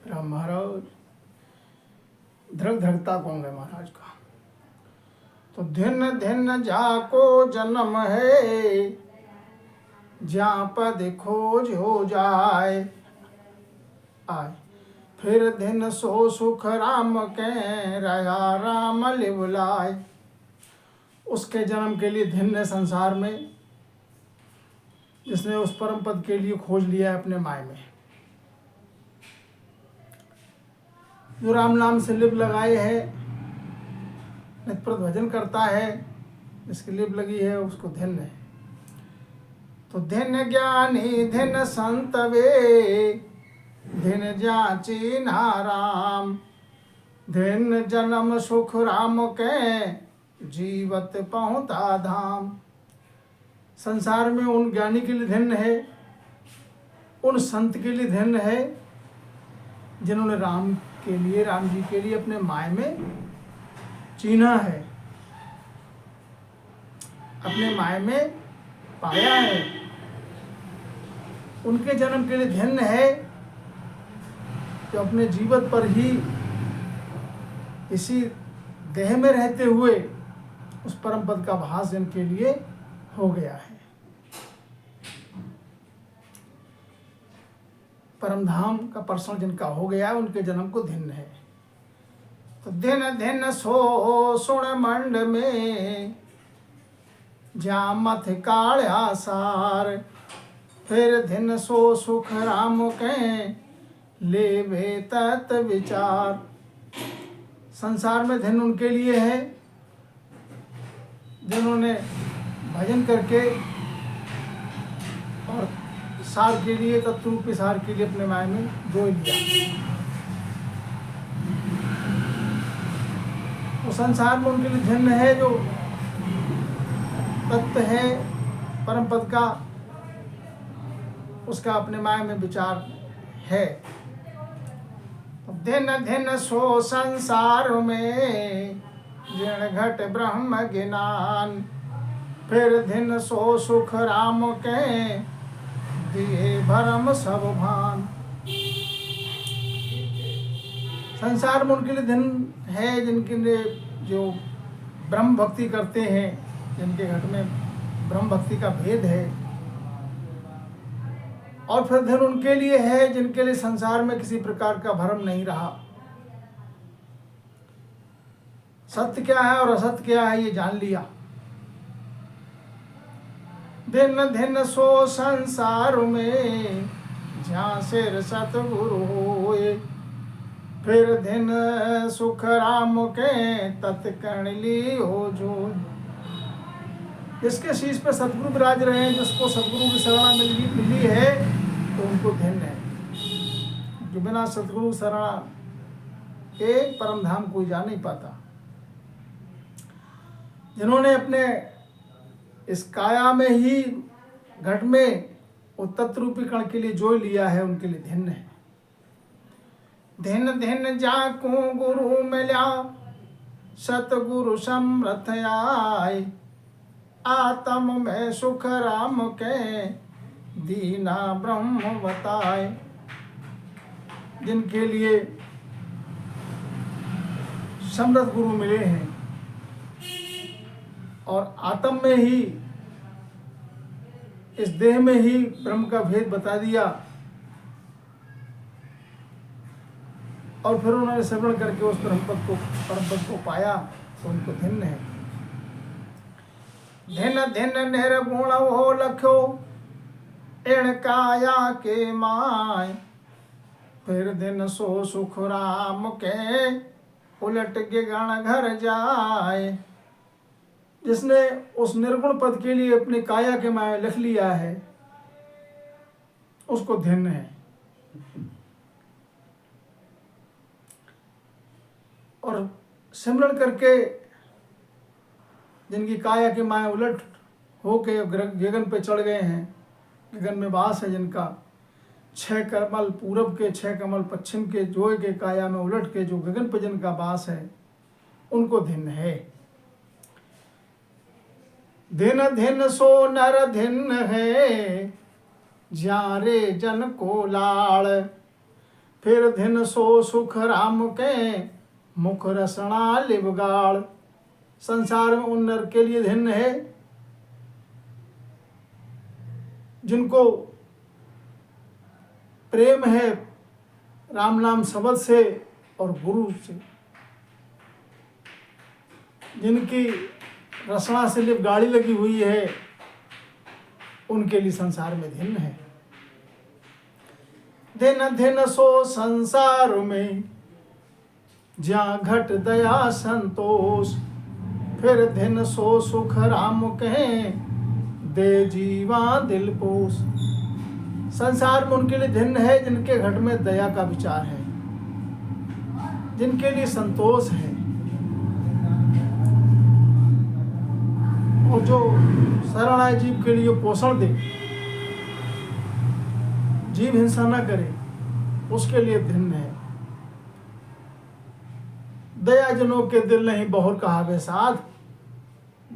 राम महाराज धृगता कौन है महाराज का। तो धिन धिन जाको जन्म है, जहाँ पद खोज हो जाए आए। फिर धिन सो सुख राम के रहा राम लिवलाए। उसके जन्म के लिए धिन ने संसार में, जिसने उस परम पद के लिए खोज लिया है अपने माय में, जो राम नाम से लिप लगाए है, नित्य भजन करता है, जिसकी लिप लगी है उसको धिन है। तो धिन ज्ञानी धिन संत वे, धिन जाची नाराम। धिन जन्म सुख राम के, जीवत पहुँचा धाम। संसार में उन ज्ञानी के लिए धिन है, उन संत के लिए धिन है, जिन्होंने राम के लिए, राम जी के लिए अपने माय में चीना है, अपने माय में पाया है। उनके जन्म के लिए धिन है जो अपने जीवन पर ही, इसी देह में रहते हुए उस परम पद का भास जिनके लिए हो गया है। परम धाम का पर्सन जिनका हो गया है, उनके जन्म को धिन है। तो धिन धिन सो सुण मंड में, जा मथ काढ़ा सार। फिर धिन सो सुख राम के, लेवे तत् विचार। संसार में धिन उनके लिए है जिन्होंने भजन करके और सार के लिए, तत्वरूपी सार के लिए अपने माय में जो लिया। वो संसार में उनके लिए धिन है जो तत्व है परम पद का, उसका अपने माय में विचार है। धिन धिन सो संसार में, जिण घट ब्रह्म ज्ञान। फिर धिन सो सुख राम के, दिए भरम सब भान। संसार में उनके लिए धिन है जिनके लिए जो ब्रह्म भक्ति करते हैं, जिनके घट में ब्रह्म भक्ति का भेद है। और फिर धिन उनके लिए है जिनके लिए संसार में किसी प्रकार का भ्रम नहीं रहा, सत्य क्या है और असत्य क्या है ये जान लिया। धिन धिन सो संसार में, जहाँ सिर सतगुरु होए। फिर धिन सुख राम के, तत्कर्ण ली हो जो। जिसके शीश पे सतगुरु विराज रहे हैं, जिसको सतगुरु की शरणा मिली है, तो उनको धिन है। जो बिना सतगुरु शरणा के परम धाम कोई जा नहीं पाता। जिन्होंने अपने इस काया में ही, घट में वो तत्रूपी कण के लिए जो लिया है, उनके लिए धिन है। धिन धिन जाकू गुरु मिल्या, सतगुरु समर्थ आए। आत्म में सुख राम के, दीना ब्रह्म बताए। जिनके लिए समर्थ गुरु मिले हैं और आत्म में ही, इस देह में ही ब्रह्म का भेद बता दिया, और फिर उन्होंने श्रवण करके उस परम पद को पाया, तो उनको धिन है। धिन धिन निर्गुण हो लख्यो, इण काया के माय। फिर धिन सो सुख राम के, उलट के गण घर जाए। जिसने उस निर्गुण पद के लिए अपनी काया के माय लिख लिया है, उसको धिन है। और सिमरण करके जिनकी काया के माय उलट होके गगन पे चढ़ गए हैं, गगन में वास है जिनका, 6 कमल पूरब के, 6 कमल पश्चिम के, जोय के काया में उलट के जो गगन पे जिनका वास है, उनको धिन है। धिन धिन सो नर धिन है, ज्यारे जन को लाड़। फिर धिन सो सुख राम के मुख रसना लिवगाड़। संसार में उन नर के लिए धिन है जिनको प्रेम है राम नाम शब्द से और गुरु से, जिनकी रसना से लिप गाड़ी लगी हुई है, उनके लिए संसार में धिन है। धिन धिन सो संसार में ज्યાં घट दया संतोष। फिर धिन सो सुख राम कहें दे जीवा दिल पोष। संसार में उनके लिए धिन है जिनके घट में दया का विचार है, जिनके लिए संतोष है, और जो शरण आए जीव के लिए पोषण दे, जीव हिंसा न करे, उसके लिए धिन है। दया जनों के दिल नहीं बहुर कहावे साध।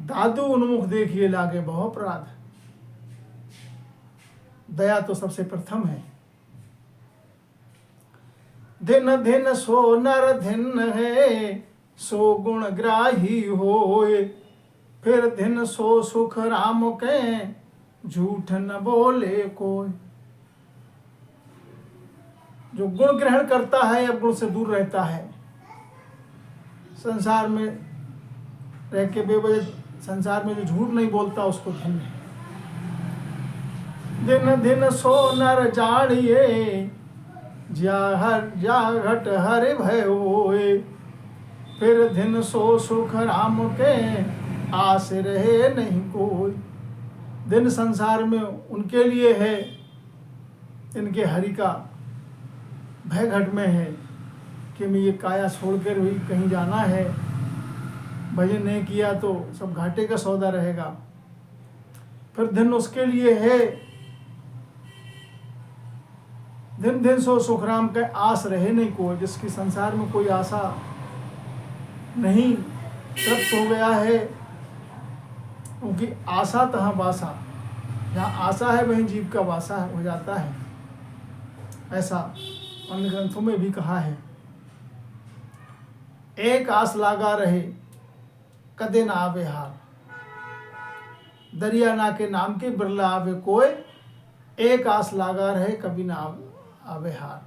दादू उन्मुख देखिए लागे बहु अपराध। दया तो सबसे प्रथम है। धिन धिन सो नर धिन है सो गुण ग्राही होए। फिर धिन सो सुख राम के झूठ न बोले कोई। जो गुण ग्रहण करता है या गुण से दूर रहता है, संसार में रह के बेवजह संसार में जो झूठ नहीं बोलता, उसको धिन है। दिन दिन सो नर जानिए जा घट हरि भय होए। फिर दिन सो सुख राम के आस रहे नहीं कोई। दिन संसार में उनके लिए है, इनके हरि का भय घट में है कि मैं ये काया छोड़कर भी कहीं जाना है, भजन नहीं किया तो सब घाटे का सौदा रहेगा। फिर दिन उसके लिए है, दिन दिन सो सुखराम का आस रहे नहीं कोई। जिसकी संसार में कोई आशा नहीं, तृप्त हो गया है, क्योंकि आशा तहाँ वासा, जहाँ आशा है वहीं जीव का वासा हो जाता है। ऐसा अन्य ग्रंथों में भी कहा है। एक आस लागा रहे कदे ना आवे हार। दरिया ना के नाम के बिरला आवे कोई। एक आस लागा रहे कभी ना आवे हार।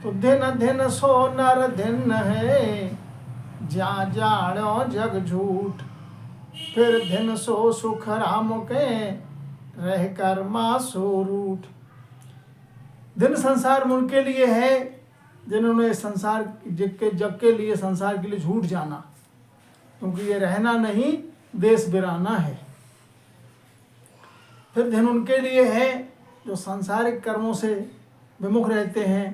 तो दिन दिन सो नर दिन है जा जानो जग झूठ। फिर दिन सो सुख राम के रह कर मासो रूठ। दिन संसार में उनके लिए है जिन्होंने संसार जग के लिए, संसार के लिए झूठ जाना, क्योंकि ये रहना नहीं देश बिराना है। फिर दिन उनके लिए है जो सांसारिक कर्मों से विमुख रहते हैं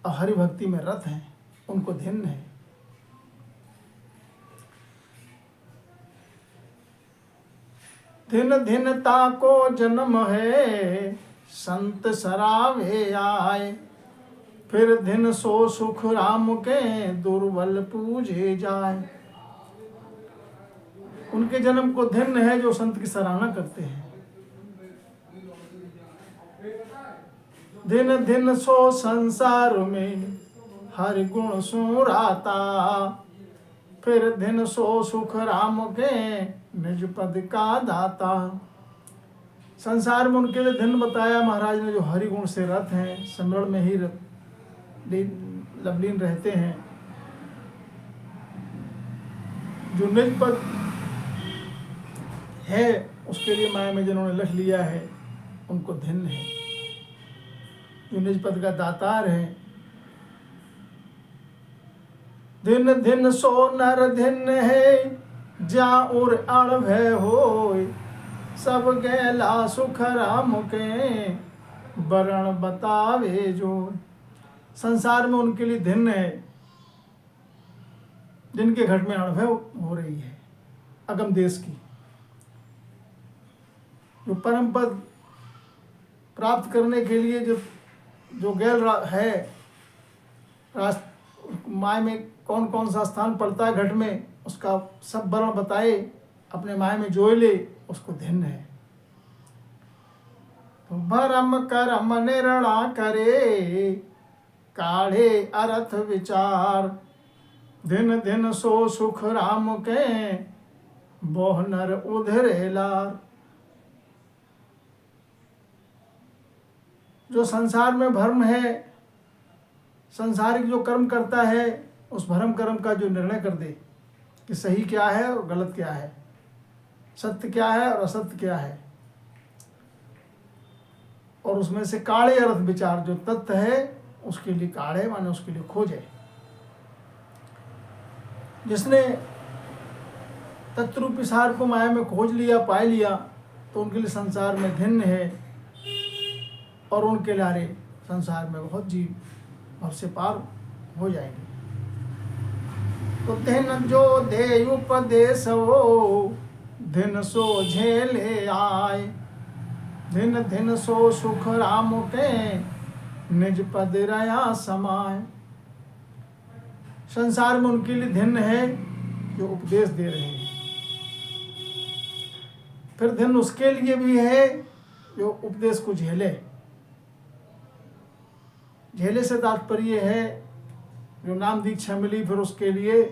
और हरि भक्ति में रत हैं, उनको धिन है। दिन धिनता को जन्म है संत सरावे आए। फिर दिन सो सुख राम के दुर्बल पूजे जाए। उनके जन्म को धिन है जो संत की सराहना करते हैं। दिन दिन सो संसार में हर गुण सुराता। फिर दिन सो सुख राम के निज पद का दाता। संसार में उनके लिए धन बताया महाराज ने जो हरि गुण से रत हैं, स्मरण में ही लवलीन रहते हैं, जो निज पद है उसके लिए माया में जिन्होंने लिख लिया है, उनको धन्य है। जो निज पद का दातार है। दिन दिन सो नर दिन है जा उर अण भय होय। सब गैला सुख राम के वरण बतावे जो। संसार में उनके लिए धिन है जिनके घट में अणभय हो रही है अगम देश की। जो परम पद प्राप्त करने के लिए जो गैल है, माय में कौन कौन सा स्थान पड़ता है घट में, उसका सब वर्ण बताए, अपने माय में जोड़ ले, उसको धिन है। तो भरम करम निर्णा करे, काढ़े अर्थ विचार। दिन दिन सो सुख राम के, बोहनर उधरे लार। जो संसार में भ्रम है, संसारिक जो कर्म करता है, उस भ्रम कर्म का जो निर्णय कर दे कि सही क्या है और गलत क्या है, सत्य क्या है और असत्य क्या है, और उसमें से काढ़े अर्थ विचार, जो तत्व है उसके लिए काढ़े माने उसके लिए खोजे। जिसने तत्रूपी सार को माया में खोज लिया, पाए लिया, तो उनके लिए संसार में धिन्न है, और उनके लारे संसार में बहुत जीव भव से पार हो जाएंगे। तो दिन जो दे उपदेश वो, दिन सो झेले आए। दिन दिन सो सुख राम के, निज पद रया समाए। संसार में उनके लिए धिन्न है जो उपदेश दे रहे हैं, फिर धिन्न उसके लिए भी है जो उपदेश को झेले। झेले से तात्पर्य है जो नाम दीक्षा मिली फिर उसके लिए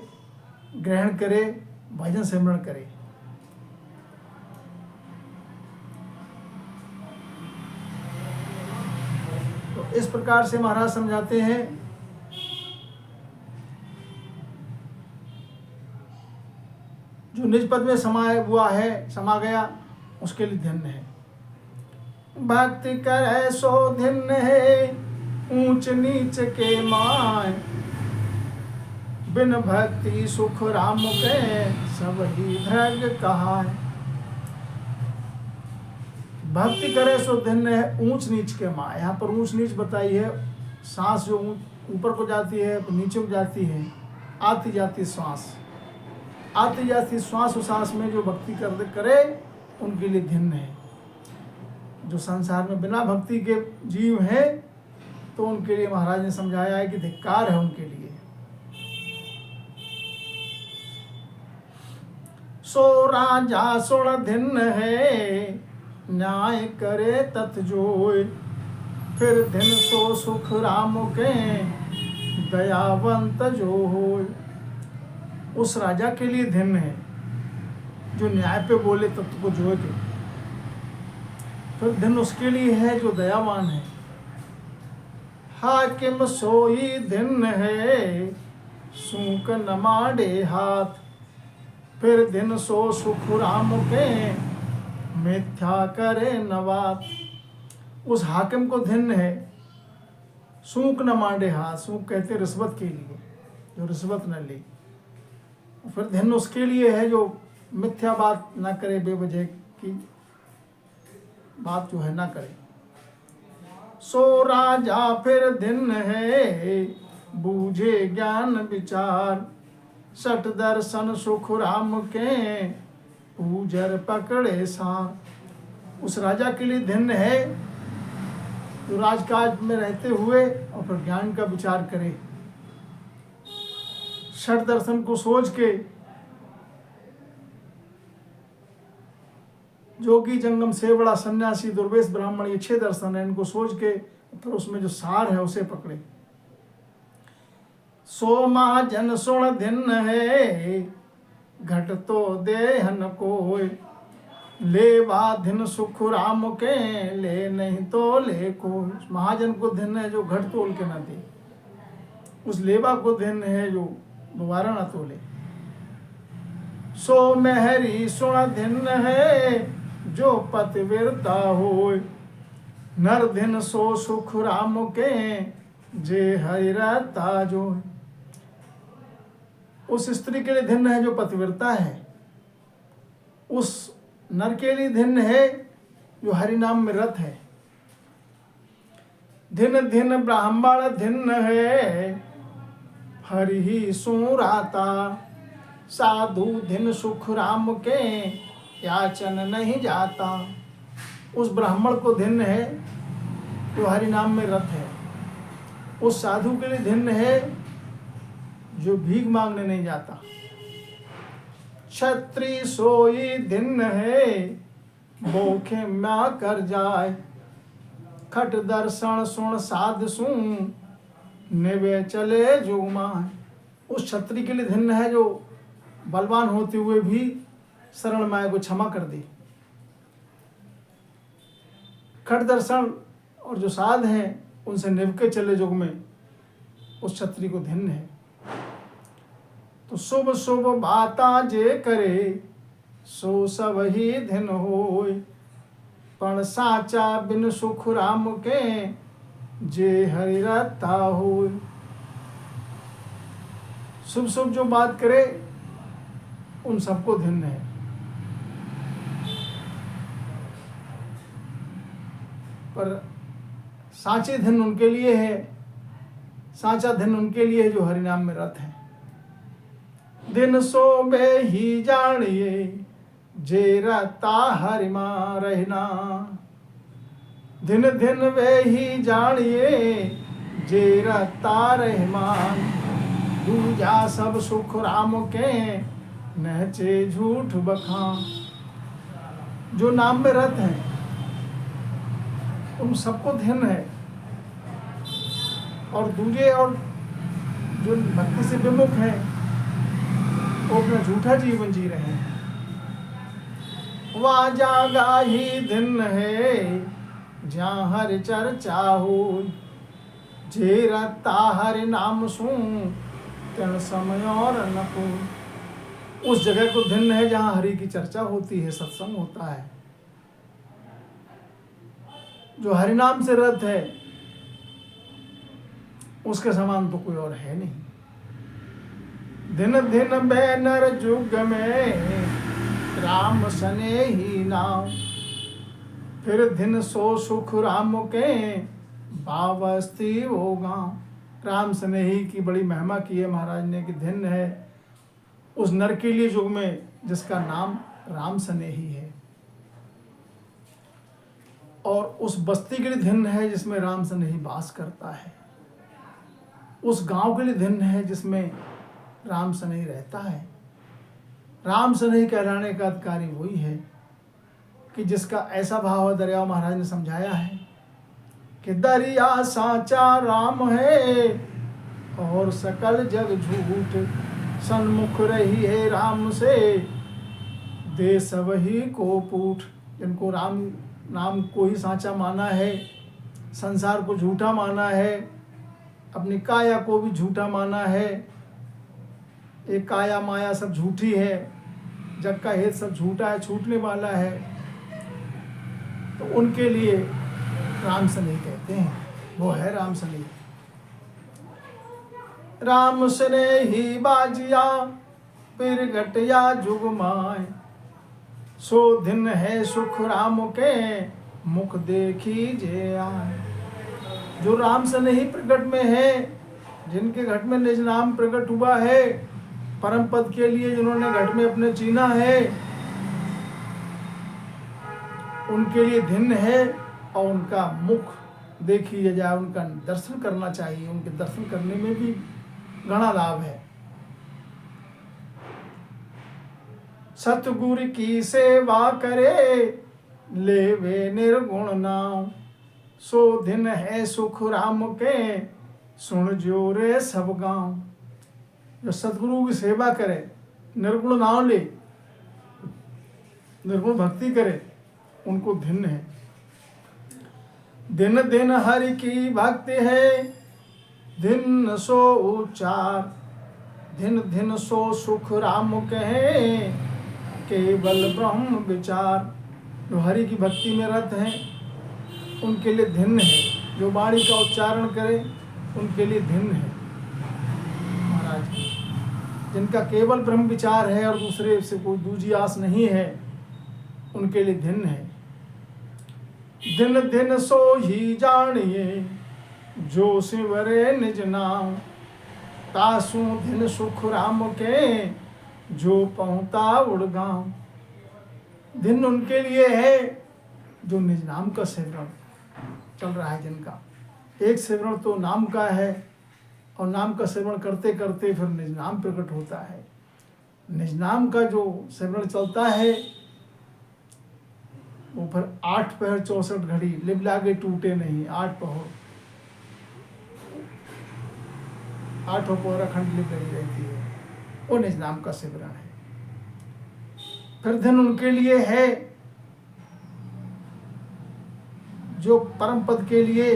ग्रहण करे, भजन सिमरण करे। तो इस प्रकार से महाराज समझाते हैं जो निज पद में समाया हुआ है, समा गया, उसके लिए धन्य है। भक्ति करे सो धन्य है, ऊंच नीच के माय। बिन भक्ति सुख राम के, सब ही भ्रग कहाय। भक्ति करे सो धन्य है, ऊंच नीच के माय। यहाँ पर ऊंच नीच बताई है, सांस जो ऊपर को जाती है नीचे को जाती है, आती जाती सांस, आती जाती श्वास उश्वास में जो भक्ति करे उनके लिए धन्य है। जो संसार में बिना भक्ति के जीव हैं तो उनके लिए महाराज ने समझाया है कि धिक्कार है उनके लिए। सो राजा सुण धिन्न है, न्याय करे तत् जोय। फिर धिन सो सुख राम के, दयावंत जो होय। उस राजा के लिए धन्य है जो न्याय पे बोले तत्व को जोए दे। फिर धन्य उसके लिए है जो दयावान है। हाकिम सोई धन्य है, सूक नमाडे हाथ। फिर दिन सो सुख राम के, मिथ्या करे नवात। उस हाकिम को धन्य है, सूक न मांडे हाथ। सूक कहते रिश्वत के लिए, जो रिश्वत न ले। फिर धन्य उसके लिए है जो मिथ्या बात ना करे, बेवजह की बात जो है ना करे। सो राजा फिर धन्य है, बूझे ज्ञान विचार। सठ दर्शन सुख राम के, पूजर पकड़े सार। उस राजा के लिए धन्य है जो राजकाज में रहते हुए और फिर ज्ञान का विचार करे, षट दर्शन को सोच के। जोगी जंगम से बड़ा सन्यासी दुर्वेश ब्राह्मण, ये 6 दर्शन है, इनको सोच के फिर उसमें जो सार है उसे पकड़े। सो महाजन सुण धिन्न है, घट तो देहन कोय। ले बाधिन सुख राम के, ले नहीं तो ले कोय। महाजन को धन्य है जो घट तोल के न दे, उस लेबा को धन्य है जो दोबारा न तोले। सो मेहरी सुण धिन्न है, जो पतिव्रता होय। नर दिन सो सुख राम के, जे हरि रहता जो। उस स्त्री के लिए धन्य है जो पतिव्रता है। उस नर के लिए धन्य है जो हरि नाम में रत है। धिन धिन ब्राह्मण धिन्न है, हरि ही सुराता। साधु धिन सुख राम के, याचन नहीं जाता। उस ब्राह्मण को धन्य है जो हरि नाम में रत है। उस साधु के लिए धन्य है जो भीख मांगने नहीं जाता। क्षत्रिय सोई धन्य है, भूखे म्या कर जाए। खट दर्शन सुन साध सुन निवे चले जुगमा। उस क्षत्रिय के लिए धन्य है जो बलवान होते हुए भी शरण माया को क्षमा कर दे। खट दर्शन और जो साध हैं उनसे निभ के चले जुग में, उस क्षत्रिय को धन्य है। तो शुभ शुभ बाता जे करे सो सब ही धन होय। पण साचा बिन सुख राम के जे हरि रता होय। शुभ शुभ जो बात करे उन सबको धन्य है। पर साचे धन उनके लिए है, साचा धन उनके लिए है जो हरिनाम में रत है। दिन सो बे ही जानिए जे रता हरिमा रहना। दिन दिन वे ही जानिए जे रता रहमान। दूजा सब सुख राम के नहचे झूठ बखान। जो नाम में रत है उन सबको ध्यान है, और दूजे और जो भक्ति से विमुख हैं वो अपना झूठा जीवन जी रहे हैं। वहाँ जागा ही दिन है जहाँ हर चर्चा हो। जे रता हरि नाम सुन तन समय और न को। उस जगह को दिन है जहाँ हरि की चर्चा होती है, सत्संग होता है। जो हरिनाम से रत है उसके समान तो कोई और है नहीं। दिन दिन बैनर जुग में राम सने ही नाम। फिर दिन सो सुख राम के बावस्ती हो गाँव। राम स्नेही की बड़ी महिमा की है महाराज ने कि धन्य है उस नर के लिए युग में जिसका नाम राम स्नेही है, और उस बस्ती के लिए धन्य है जिसमें राम स्नेही वास करता है। उस गांव के लिए धन्य है जिसमें राम स्नेही रहता है। राम स्नेही कहलाने का अधिकारी वही है कि जिसका ऐसा भाव है। दरिया महाराज ने समझाया है कि दरिया साचा राम है और सकल जग झूठ। सन्मुख रही है राम से दे सबही को पूठ। जिनको राम नाम को ही साचा माना है, संसार को झूठा माना है, अपनी काया को भी झूठा माना है। एक काया माया सब झूठी है, जग का हेत सब झूठा है, छूटने वाला है। तो उनके लिए राम स्नेही कहते हैं, वो है राम स्नेही। राम स्नेही बाजिया फिर घटिया जुग माय। सो दिन है सुख राम के मुख देखी जे आए। जो राम स्नेही प्रकट में है, जिनके घट में निज नाम प्रकट हुआ है, परम पद के लिए जिन्होंने घट में अपने चीना है, उनके लिए धन्य है। और उनका मुख देखिए जाए, उनका दर्शन करना चाहिए। उनके दर्शन करने में भी घना लाभ है। सतगुरु की सेवा करे लेवे निर्गुण नाम। सो दिन है सुख राम के सुन जोरे सब गाँव। जो सतगुरु की सेवा करे, निर्गुण नाम ले, निर्गुण भक्ति करे, उनको धन्य है। दिन दिन हरि की भक्ति है दिन सो उच्चार। दिन दिन सो सुख राम कहे केवल ब्रह्म विचार। जो हरि की भक्ति में रत हैं उनके लिए धन्य है। जो वाणी का उच्चारण करे उनके लिए धन्य है महाराज। जिनका केवल ब्रह्म विचार है और दूसरे से कोई दूजी आस नहीं है, उनके लिए धन्य है। दिन दिन सो ही जानिए जो सिवरे निज नाम। तासु दिन सुख राम के जो पहुँता उड़ गाँव। दिन उनके लिए है जो निज नाम का सिमरण चल रहा है। जिनका एक सिमरण तो नाम का है, और नाम का सिमरण करते करते फिर निज नाम प्रकट होता है। निज नाम का जो सिमरण चलता है वो फिर 8 पहर 64 घड़ी लिब लागे टूटे नहीं, 8 पहर 8 पहर अखंड लिब लगी रहती है। वो निज नाम का सिमरन है। फिर धन उनके लिए है जो परम पद के लिए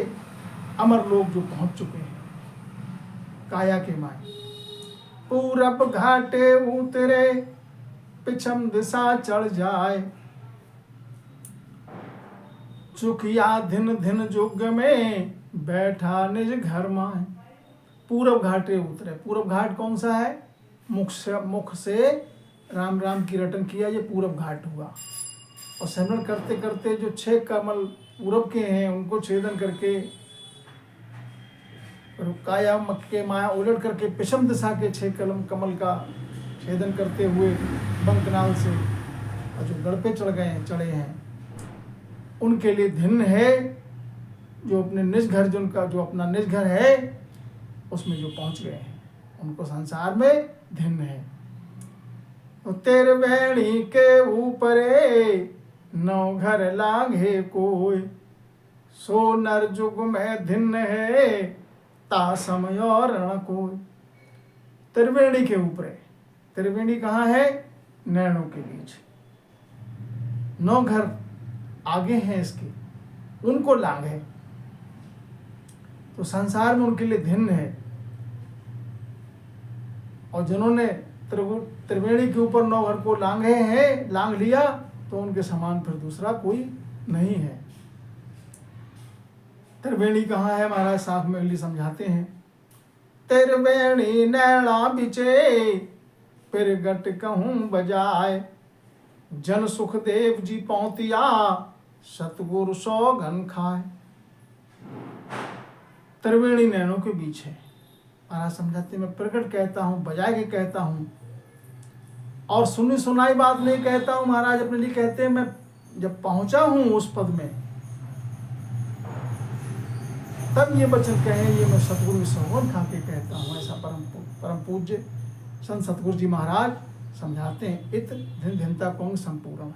अमर लोग जो पहुंच चुके हैं। काया के माए पूरब घाटे उतरे, पिछम दिशा चढ़ जाए, चुकिया धिन धिन जुग में बैठा निज घर माए। पूरब घाटे उतरे, पूरब घाट कौन सा है? मुख से राम राम की रटन किया, ये पूरब घाट हुआ। और सिमरन करते करते जो 6 कमल पूरब के हैं उनको छेदन करके, काया मक्के माया उलट करके पिछम दिशा के 6 कमल का छेदन करते हुए बंकनाल से और जो गढ़ पे चढ़े हैं उनके लिए धिन है जो अपने निज घर, जो अपना निज घर है उसमें जो पहुंच गए हैं, उनको संसार में धिन है। तो तेरे वेणी के ऊपरे 9 घर लागे कोई, सो नर जुग में धिन है ता समय और रण कोई। त्रिवेणी के ऊपर, त्रिवेणी कहाँ है? नैनों के बीच। 9 घर आगे हैं इसके, उनको लांग है। तो संसार में उनके लिए धिन्न है। और जिन्होंने त्रिवेणी के ऊपर 9 घर को लांग लिया तो उनके समान फिर दूसरा कोई नहीं है। त्रिवेणी कहाँ है? महाराज साफ में अगली समझाते हैं। त्रिवेणी नैना बिचे, फिर गट कहूँ बजाए, जन सुखदेव जी पौतिया, सतगुरु सौगन खाए। त्रिवेणी नैनों के बीच है। महाराज समझाते, मैं प्रकट कहता हूँ, बजा के कहता हूँ और सुनी सुनाई बात नहीं कहता हूँ। महाराज अपने लिए कहते हैं, मैं जब पहुंचा हूँ उस पद में तब ये वचन कहे, ये मैं सतगुरु सौगन खा के कहता हूँ। ऐसा परम पूज्य संत सतगुरु जी महाराज समझाते हैं। इत धिन धिनता कौन संपूर्ण।